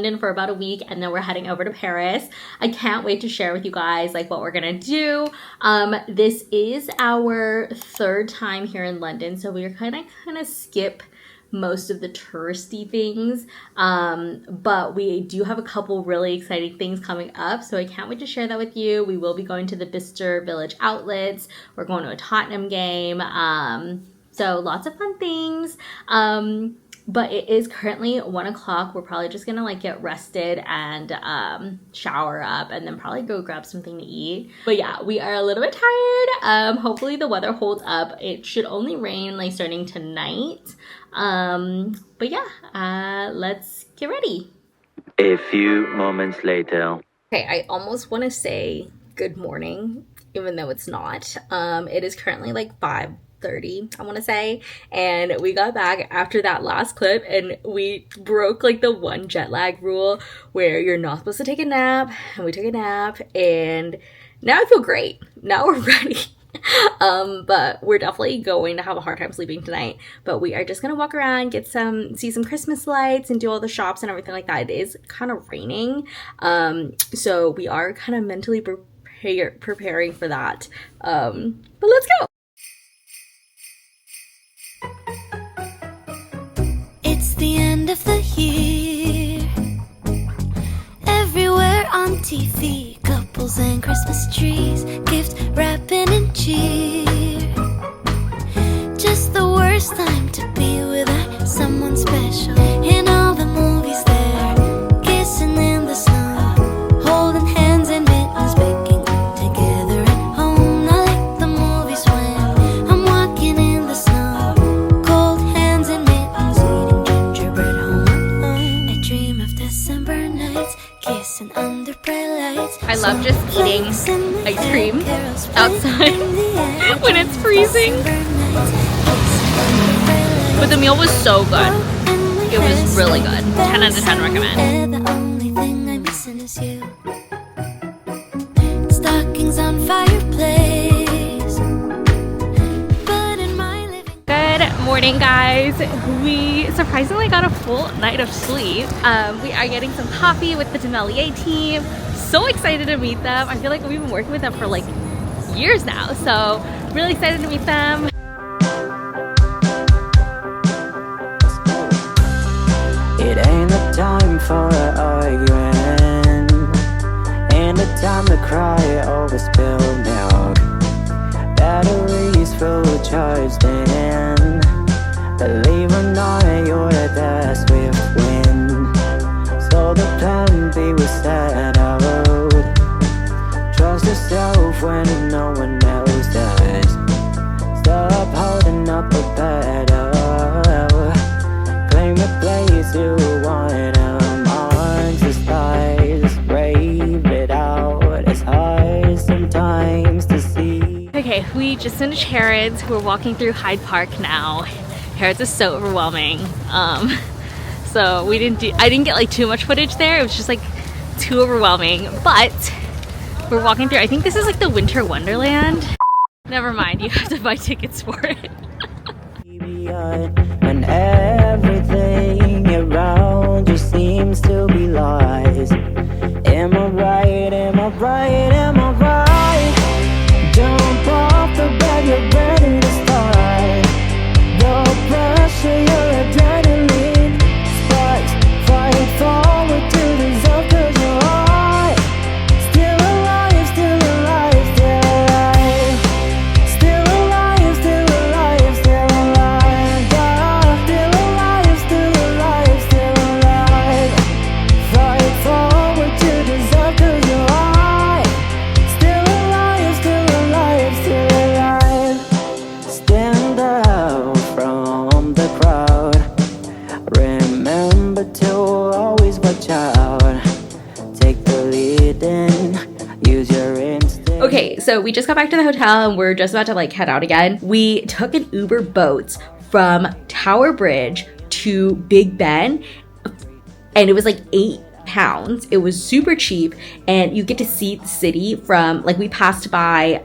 London for about a week, and then we're heading over to Paris. I can't wait to share with you guys like what we're gonna do. This is our third time here in London, so we're kind of skip most of the touristy things, but we do have a couple really exciting things coming up, so I can't wait to share that with you. We will be going to the Bister Village Outlets. We're going to a Tottenham game, so lots of fun things. But it is currently 1 o'clock. We're probably just gonna like get rested and shower up and then probably go grab something to eat. But yeah, we are a little bit tired. Hopefully the weather holds up. It should only rain like starting tonight. But yeah, let's get ready. A few moments later. Okay, I almost want to say good morning, even though it's not. It is currently like 5:30, I want to say, and we got back after that last clip and we broke like the one jet lag rule where you're not supposed to take a nap, and we took a nap and now I feel great. Now we're ready. But we're definitely going to have a hard time sleeping tonight, but we are just gonna walk around, see some Christmas lights and do all the shops and everything like that. It is kind of raining, so we are kind of mentally preparing for that, but let's go. It's the end of the year. Everywhere on TV, couples and Christmas trees, gift wrapping and cheer. Just the worst time to be without someone special. In all the movies they're kissing in the snow, holding hands and mittens, baking together at home. Not like the movies when I'm walking in the snow, cold hands and mittens, eating gingerbread home. I dream of December nights, kissing under bright lights. I love just eating ice cream outside when it's freezing. But the meal was so good. It was really good. 10 out of 10 recommend. The only thing I'm missing is you. Stockings on fireplace. But in my living. Good morning, guys. We surprisingly got a full night of sleep. We are getting some coffee with the Demelier team. So excited to meet them. I feel like we've been working with them for like years now, so really excited to meet them. It ain't the time for arguing, ain't the time to cry over spilled milk. Batteries fully charged in, believe or not, you're the swift wind. So the plan B was set out. Trust yourself when no one else does. Stop holding up a better. Claim the place you want amongst the stars. Brave it out, it's hard sometimes to see. Okay, we just finished Harrods. We're walking through Hyde Park now. Harrods is so overwhelming. So I didn't get like too much footage there. It was just like too overwhelming, but we're walking through. I think this is like the Winter Wonderland. Never mind, you have to buy tickets for it. When everything around just seems to be lies. Am I right? Am I right? Am I right? Jump off the bed, you're ready to start. No pressure, your adrenaline sparks. Fight forward to the zone, 'cause you're alive. Still alive, still alive, still alive. Still alive, still alive, still alive. Still alive, still alive, still alive. Fight forward to the zone, 'cause you're alive. Still alive, still alive, still alive. Stand out from the crowd. Remember to always watch out. Take the lead and use your instinct. Okay, so we just got back to the hotel and we're just about to like head out again. We took an Uber boat from Tower Bridge to Big Ben, and it was like 8 pounds. It was super cheap, and you get to see the city from, like, we passed by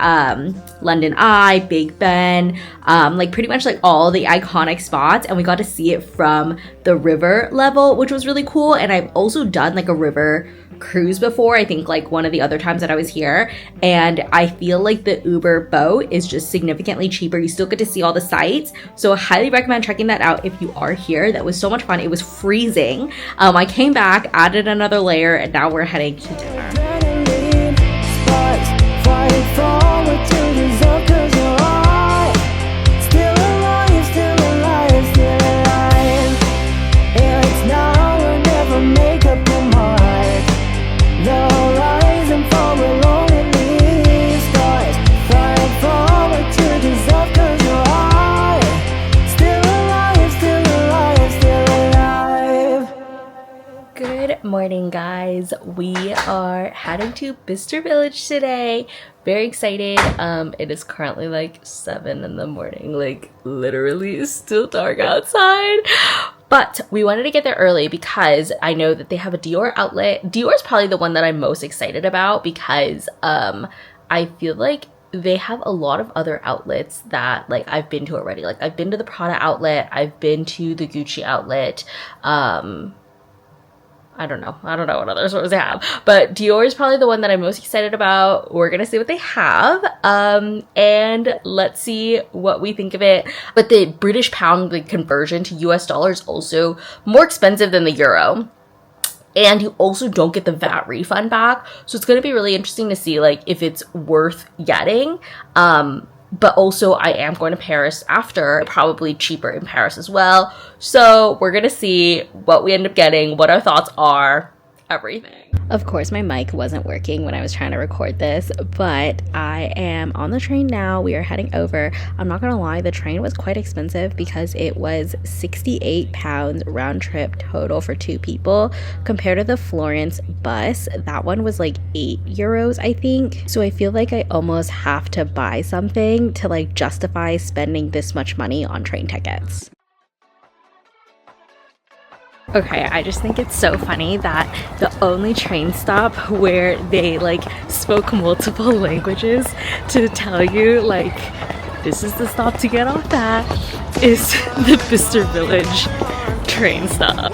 London Eye, Big Ben, like pretty much like all the iconic spots, and we got to see it from the river level, which was really cool. And I've also done like a river cruise before, I think like one of the other times that I was here, and I feel like the Uber boat is just significantly cheaper. You still get to see all the sights, so I highly recommend checking that out if you are here. That was so much fun. It was freezing. I came back, added another layer, and now we're heading to dinner. Morning, guys. We are heading to Bister Village today. Very excited. It is currently like 7 in the morning, like literally it's still dark outside, but we wanted to get there early because I know that they have a Dior outlet. Dior is probably the one that I'm most excited about because I feel like they have a lot of other outlets that like I've been to already. Like I've been to the Prada outlet, I've been to the Gucci outlet, I don't know what other stores they have, but Dior is probably the one that I'm most excited about. We're gonna see what they have, and let's see what we think of it. But the British pound, the conversion to US dollars, is also more expensive than the euro, and you also don't get the VAT refund back. So it's gonna be really interesting to see like if it's worth getting. But also I am going to Paris after, probably cheaper in Paris as well. So we're gonna see what we end up getting, what our thoughts are, everything. Of course, my mic wasn't working when I was trying to record this, but I am on the train now. We are heading over. I'm not gonna lie, the train was quite expensive because it was £68 round trip total for 2 people, compared to the Florence bus. That one was like €8, I think. So I feel like I almost have to buy something to like justify spending this much money on train tickets. Okay, I just think it's so funny that the only train stop where they like spoke multiple languages to tell you like this is the stop to get off at is the Bister Village train stop.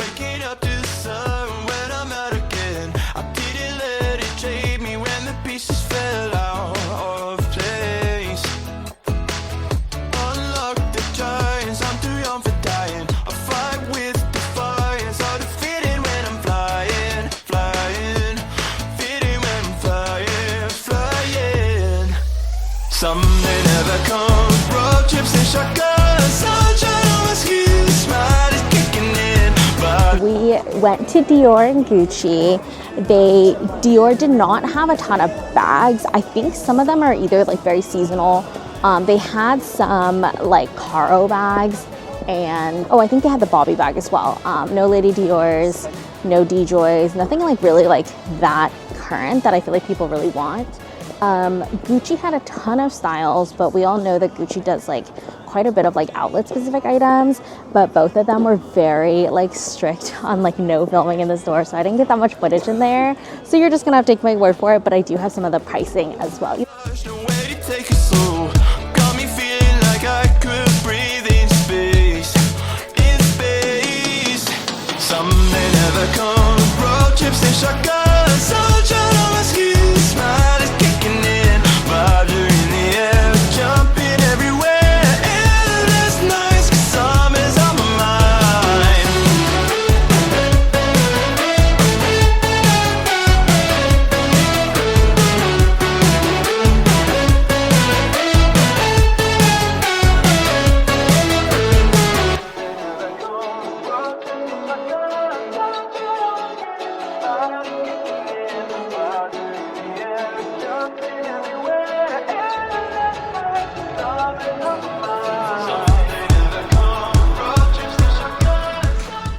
We went to Dior and Gucci. Dior did not have a ton of bags. I think some of them are either like very seasonal. They had some like Caro bags, and I think they had the Bobby bag as well. No Lady Dior's, no DJoys, nothing like really like that current that I feel like people really want. Gucci had a ton of styles, but we all know that Gucci does like quite a bit of like outlet specific items, but both of them were very like strict on like no filming in the store, so I didn't get that much footage in there, so you're just gonna have to take my word for it. But I do have some of the pricing as well.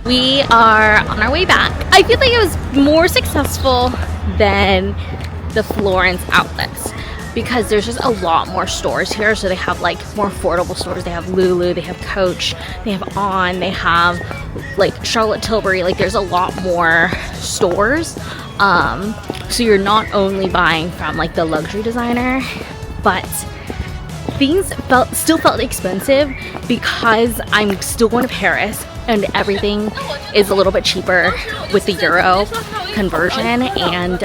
We are on our way back. I feel like it was more successful than the Florence outlets because there's just a lot more stores here. So they have like more affordable stores. They have Lulu, they have Coach, they have On, they have like Charlotte Tilbury. Like there's a lot more stores. So you're not only buying from like the luxury designer, but things still felt expensive because I'm still going to Paris and everything is a little bit cheaper with the euro conversion, and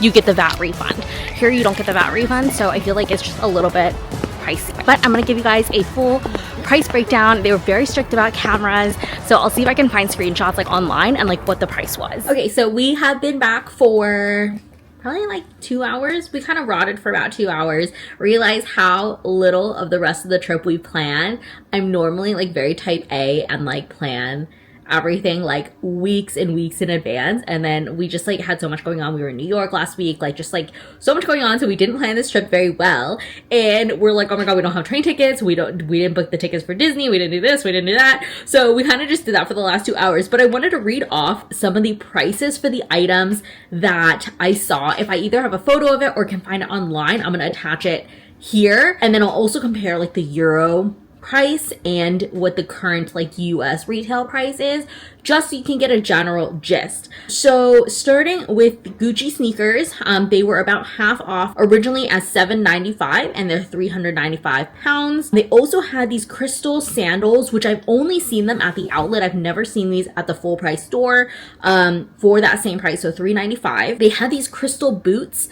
you get the VAT refund. Here you don't get the VAT refund, so I feel like it's just a little bit pricey. But I'm gonna give you guys a full price breakdown. They were very strict about cameras, so I'll see if I can find screenshots like online and like what the price was. Okay, so we have been back for probably like 2 hours. We kind of rotted for about 2 hours, realized how little of the rest of the trip we planned. I'm normally like very type A and like plan everything like weeks and weeks in advance, and then we just like had so much going on. We were in New York last week, like just like so much going on, so we didn't plan this trip very well, and we're like, oh my god, we don't have train tickets, we didn't book the tickets for Disney, we didn't do this, we didn't do that, so we kind of just did that for the last 2 hours. But I wanted to read off some of the prices for the items that I saw. If I either have a photo of it or can find it online, I'm gonna attach it here, and then I'll also compare like the euro price and what the current like US retail price is, just so you can get a general gist. So starting with Gucci sneakers, they were about half off, originally at $795 and they're £395. They also had these crystal sandals, which I've only seen them at the outlet. I've never seen these at the full price store for that same price, so $395. They had these crystal boots,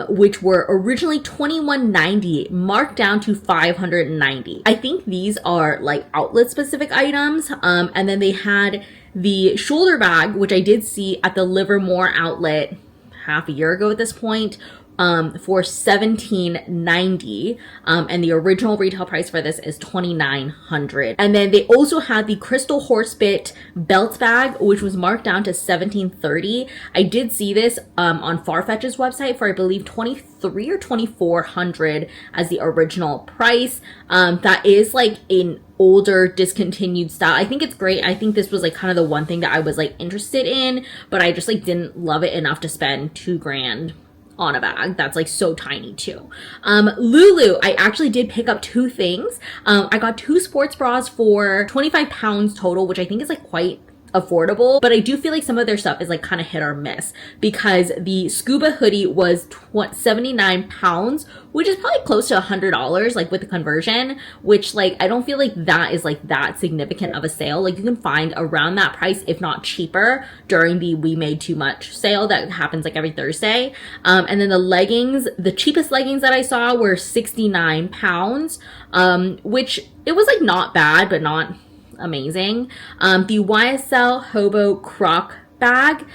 which were originally $21.90, marked down to $590. I think these are like outlet specific items. And then they had the shoulder bag, which I did see at the Livermore outlet half a year ago at this point, for $17.90, and the original retail price for this is $2,900. And then they also had the crystal horsebit belt bag, which was marked down to $1,730. I did see this on Farfetch's website for I believe $2,300 or $2,400 as the original price. That is like an older discontinued style. I think it's great. I think this was like kind of the one thing that I was like interested in, but I just like didn't love it enough to spend $2,000 on a bag that's like so tiny too. Lulu, I actually did pick up 2 things. I got 2 sports bras for £25 total, which I think is like quite affordable, but I do feel like some of their stuff is like kind of hit or miss, because the scuba hoodie was £79, which is probably close to $100 like with the conversion, which like I don't feel like that is like that significant of a sale. Like you can find around that price, if not cheaper, during the We Made Too Much sale that happens like every Thursday. And then the leggings, the cheapest leggings that I saw were £69, which it was like not bad but not amazing. The YSL Hobo Croc bag,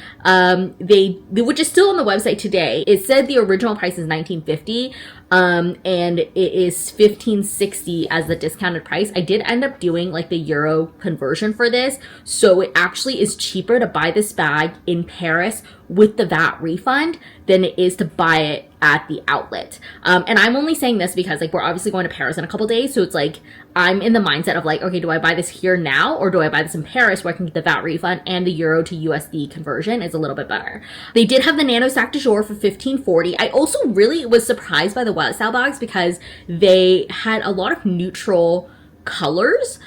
which is still on the website today. It said the original price is $19.50, and it is $15.60 as the discounted price. I did end up doing like the euro conversion for this, so it actually is cheaper to buy this bag in Paris with the VAT refund than it is to buy it at the outlet. And I'm only saying this because like we're obviously going to Paris in a couple days, so it's like I'm in the mindset of like, okay, do I buy this here now or do I buy this in Paris where I can get the VAT refund and the euro to USD conversion is a little bit better. They did have the Nano Sac de Jour for $15.40. I also really was surprised by the Wild Style bags because they had a lot of neutral colors,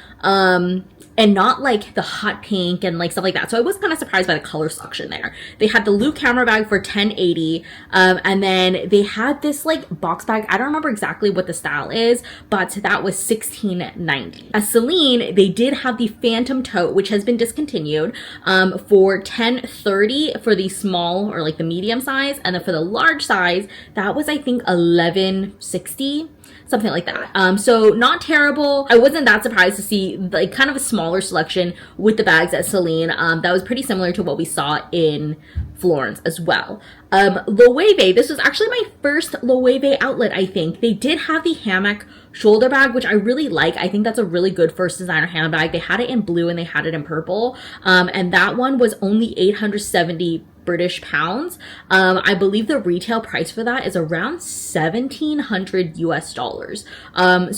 and not like the hot pink and like stuff like that. So I was kind of surprised by the color selection there. They had the Loop camera bag for $10.80, and then they had this like box bag. I don't remember exactly what the style is, but that was $16.90. At Celine, they did have the Phantom tote, which has been discontinued, for $10.30 for the small or like the medium size, and then for the large size, that was I think $11.60. Something like that. So not terrible. I wasn't that surprised to see like kind of a smaller selection with the bags at Celine. That was pretty similar to what we saw in Florence as well. Loewe, this was actually my first Loewe outlet, I think. They did have the hammock shoulder bag, which I really like. I think that's a really good first designer handbag. They had it in blue and they had it in purple. And that one was only 870 British pounds. I believe the retail price for that is around $1,700 US.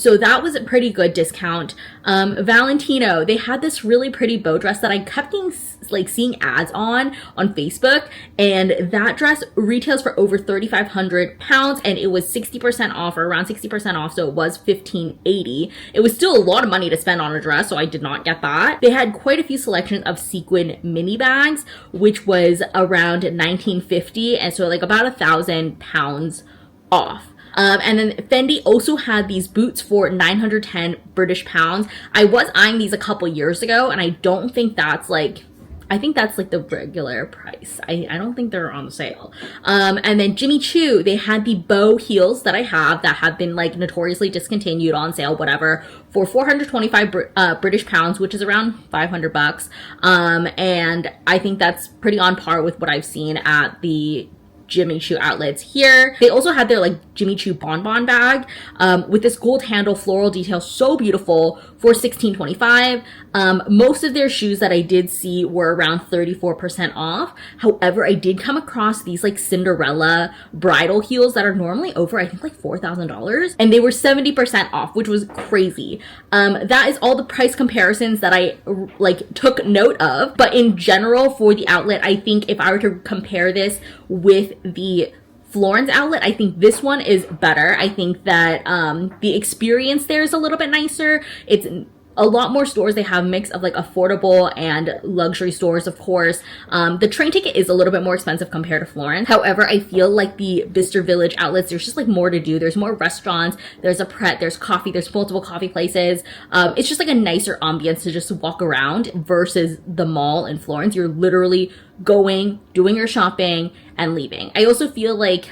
So that was a pretty good discount. Valentino, they had this really pretty bow dress that I kept seeing ads on Facebook, and that dress retails for over £3,500, and it was 60% off, or around 60% off, so it was $1,580. It was still a lot of money to spend on a dress, so I did not get that. They had quite a few selections of sequin mini bags, which was around $1,950, and so like about £1,000 off. And then Fendi also had these boots for 910 British pounds. I was eyeing these a couple years ago, and I don't think that's like, I think that's like the regular price. I don't think they're on sale. And then Jimmy Choo, they had the bow heels that I have that have been like notoriously discontinued, on sale, whatever, for 425 British pounds, which is around $500. And I think that's pretty on par with what I've seen at the Jimmy Choo outlets here. They also had their like Jimmy Choo bonbon bag with this gold handle floral detail, so beautiful, for $16.25. Most of their shoes that I did see were around 34% off. However, I did come across these like Cinderella bridal heels that are normally over, I think, like $4,000, and they were 70% off, which was crazy. That is all the price comparisons that I like took note of. But in general, for the outlet, I think if I were to compare this with the Florence outlet, I think this one is better. I think that the experience there is a little bit nicer. It's a lot more stores. They have a mix of like affordable and luxury stores, of course. The train ticket is a little bit more expensive compared to Florence. However, I feel like the Bister Village outlets, there's just like more to do. There's more restaurants, there's a Pret, there's coffee, there's multiple coffee places. It's just like a nicer ambience to just walk around versus the mall in Florence. You're literally going, doing your shopping, and leaving. I also feel like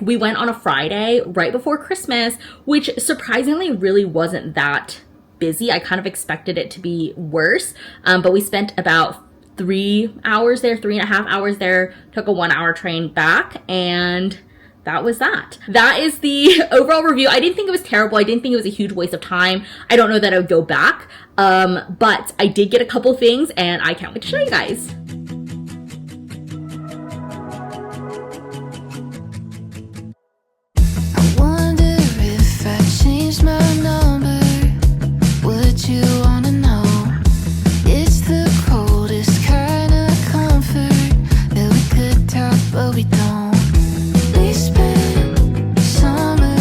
we went on a Friday right before Christmas, which surprisingly really wasn't that busy. I kind of expected it to be worse, but we spent about 3 hours there, 3.5 hours there, took a 1-hour train back, and that was that. That is the overall review. I didn't think it was terrible. I didn't think it was a huge waste of time. I don't know that I would go back, but I did get a couple things, and I can't wait to show you guys. I wonder if I changed my number. Would you wanna know? It's the coldest kind of comfort that we could talk, but we don't. We spent summer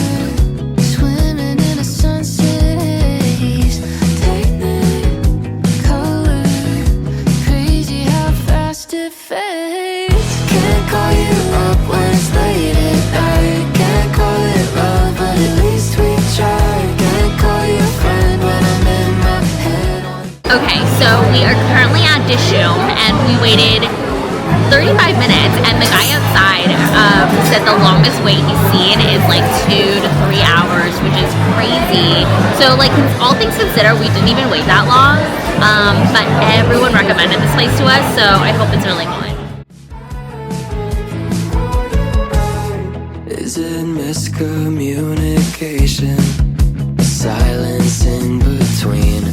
swimming in a sunset haze, technicolor, crazy how fast it fades. Can't call you up when it's late at night. Can't call it love, but at least we tried. Can't call you a friend when I'm in my head on. Okay, so we are currently at Dishoom, and we waited 35 minutes, and the guy outside said the longest wait he's seen is like 2 to 3 hours, which is crazy. So like, all things considered, we didn't even wait that long, but everyone recommended this place to us, so I hope it's really good. Is it miscommunication? Silence in between.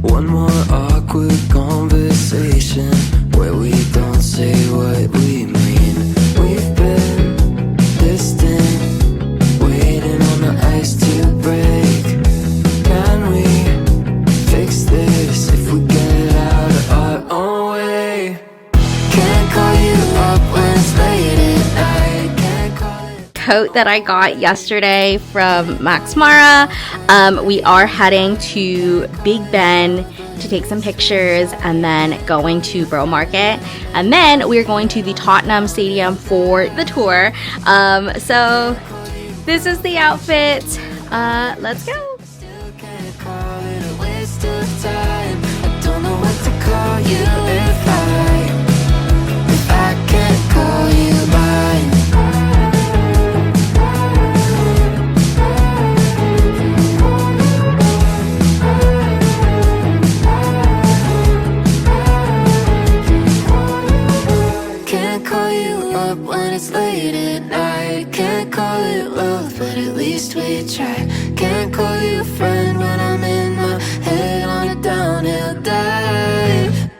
One more awkward conversation where we don't say what we mean. We've been distant, waiting on the ice to break. Can we fix this if we get out of our own way? Can't call you up when it's late at night. Can't call it. Coat that I got yesterday from Max Mara. We are heading to Big Ben to take some pictures, and then going to Borough Market, and then we're going to the Tottenham Stadium for the tour. So this is the outfit. Let's go. Still can't call it a waste of time. I don't know what to call you if I can't call you mine. Can't call you up when it's late at night. Can't call it love, but at least we try. Can't call you a friend when I'm in my head on a downhill dive.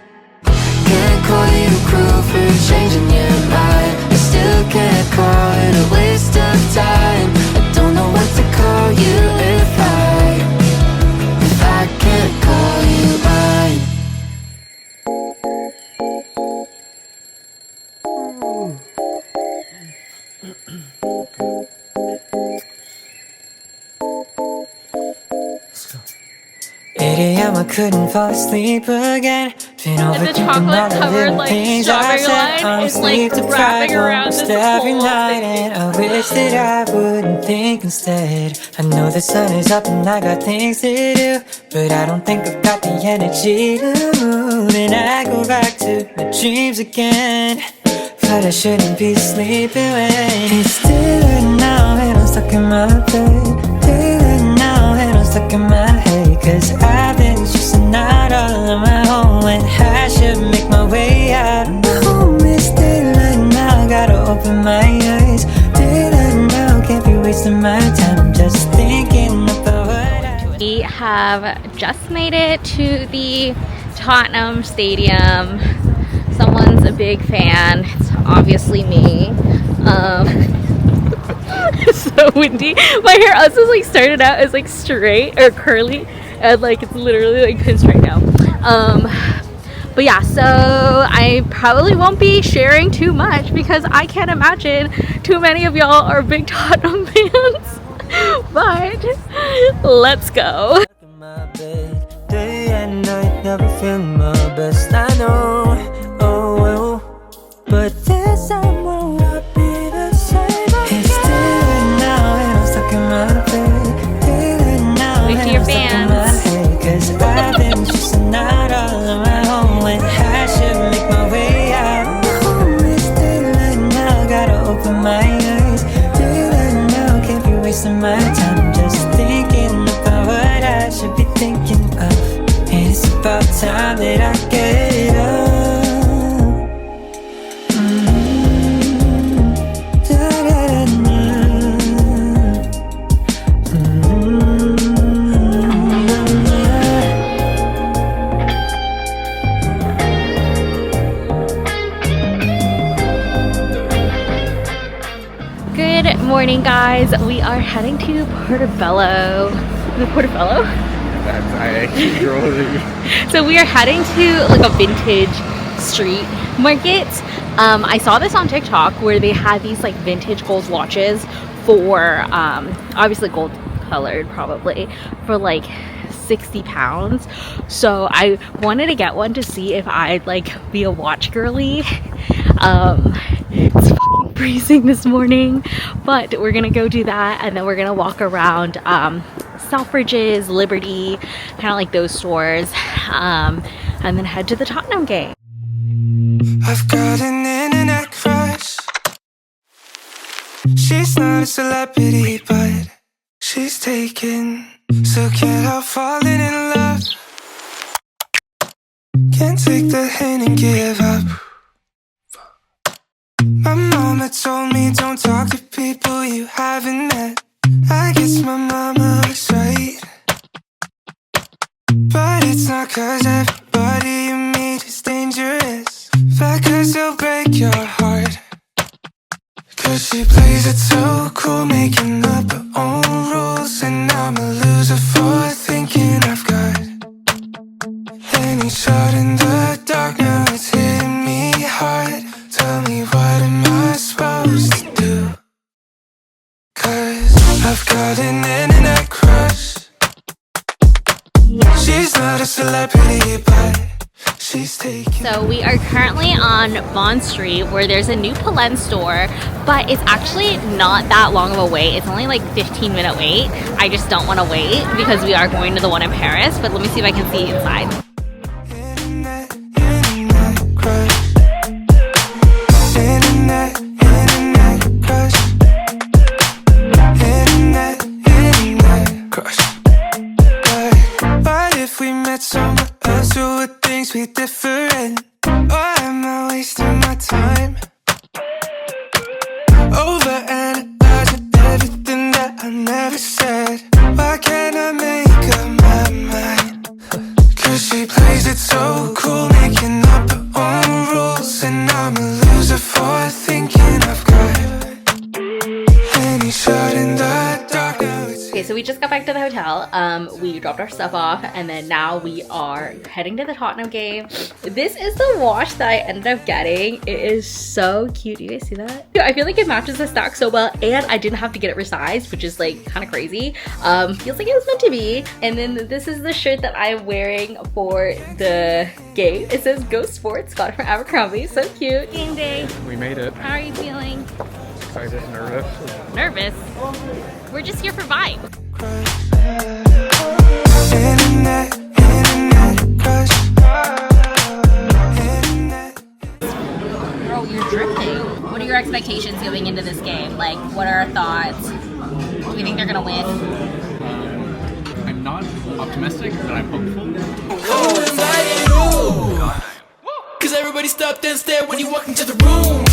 Can't call you cruel for changing your mind. I still can't call it a waste of time. I don't know what to call you if I can't a.m. I couldn't fall asleep again. Been And the chocolate covered like strawberry line is like wrapping around this every whole night, thing. and I wish that I wouldn't think instead. I know the sun is up and I got things to do, but I don't think I've got the energy to move. And I go back to my dreams again, but I shouldn't be sleeping when it's still now and I'm stuck in my bed. Still now and I'm stuck in my head, 'cause I've been stressing out all on my own when I should make my way out. My home is still now, gotta open my eyes. Still now, can't be wasting my time just thinking about what I... We have just made it to the Tottenham Stadium. Someone's a big fan. It's obviously me. It's so windy. My hair also like started out as like straight or curly, and like it's literally like pin straight now. But yeah, so I probably won't be sharing too much because I can't imagine too many of y'all are big Tottenham fans. But let's go. Day and night, never feel my best. I know, oh well, but this time will not be the same. It's still now and I'm stuck in my bed. Still now Wave to your fans. 'Cause I've been stressing out all on my own when I should make my way out. My home is still now, gotta open my eyes. Still now, can't be wasting my time just thinking about what I should be thinking of. It's about time that I get up. Good morning, guys. We are heading to Portobello. Is it Portobello? I actually drove. So we are heading to like a vintage street market. I saw this on TikTok where they had these like vintage gold watches for obviously gold colored probably for like £60. So I wanted to get one to see if I'd like be a watch girly. It's fucking freezing this morning, but we're gonna go do that, and then we're gonna walk around Selfridges, Liberty, kind of like those stores, and then head to the Tottenham game. I've got an internet crush. She's not a celebrity, but she's taken. So can't help falling in love. Can't take the hint and give up. My mama told me don't talk to people you haven't met. I guess my mama was right, but it's not 'cause everybody you meet is dangerous, but 'cause they'll break your heart. 'Cause she plays it so cool, making up her own rules, and I'm a loser for thinking I've got any shot in the dark. Now it's hitting me hard. Tell me, what am I supposed to do? 'Cause I've got an internet crush. She's not a celebrity, but she's taken. So we are currently on Bond Street where there's a new Polen store, but it's actually not that long of a wait. It's only like 15-minute wait. I just don't want to wait because we are going to the one in Paris, but let me see if I can see inside. Internet crush. Internet crush. Internet crush. But if we met somewhere else, would things be different? Or am I wasting my time overanalyzing everything that I never said? Why can't I make up my mind? 'Cause she plays it so cool, making up her own rules, and I'm a loser for thinking I've got any shot in the dark. Okay, Okay, so we just got back to the hotel. We dropped our stuff off, and then now we are heading to the Tottenham game. This is the wash that I ended up getting. It is so cute. Do you guys see that? I feel like it matches the stack so well, and I didn't have to get it resized, which is like kind of crazy. Feels like it was meant to be. And then this is the shirt that I'm wearing for the game. It says Go Sports, got it from Abercrombie. So cute. Game day. We made it. How are you feeling? Excited, nervous. Nervous? We're just here for vibe. Girl, you're drifting. What are your expectations going into this game? Like, what are our thoughts? Do we think they're gonna win? I'm not optimistic, but I'm hopeful. Cause everybody stopped and stared when you walk into the room.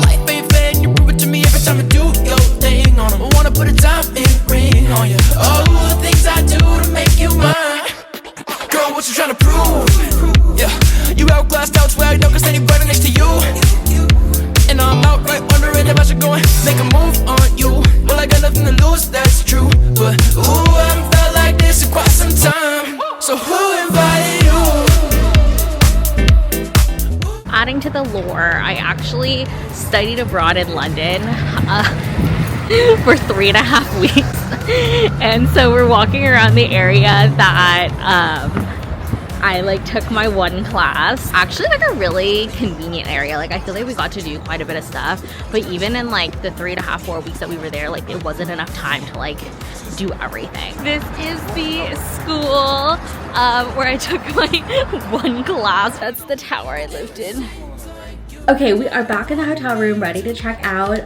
Life ain't fair and you prove it to me every time I do your thing on 'em. I wanna put a diamond ring on you. All the things I do to make you mine. Girl, what you trying to prove? Yeah, you outclassed elsewhere, I know cause anybody next to you. And I'm out right wondering if I should go and make a move on you. Well, I got nothing to lose, that's true. But ooh, I haven't felt like this in quite some time. So who invited you? Adding to the lore, I actually studied abroad in London for 3.5 weeks. And so we're walking around the area that I like took my one class. Actually like a really convenient area. Like I feel like we got to do quite a bit of stuff, but even in like the 3.5, 4 weeks that we were there, like it wasn't enough time to like do everything. This is the school where I took my one class. That's the tower I lived in. Okay, we are back in the hotel room ready to check out.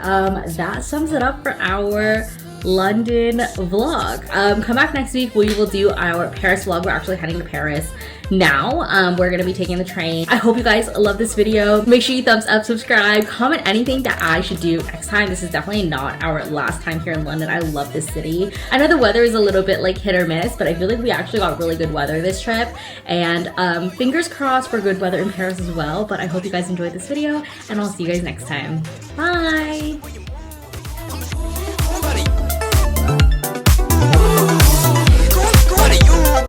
That sums it up for our London vlog. Come back next week. We will do our Paris vlog. We're actually heading to Paris now. We're gonna be taking the train. I hope you guys love this video. Make sure you thumbs up, subscribe, comment anything that I should do next time. This is definitely not our last time here in London. I love this city. I know the weather is a little bit like hit or miss, but I feel like we actually got really good weather this trip, and fingers crossed for good weather in Paris as well. But I hope you guys enjoyed this video, and I'll see you guys next time. Bye.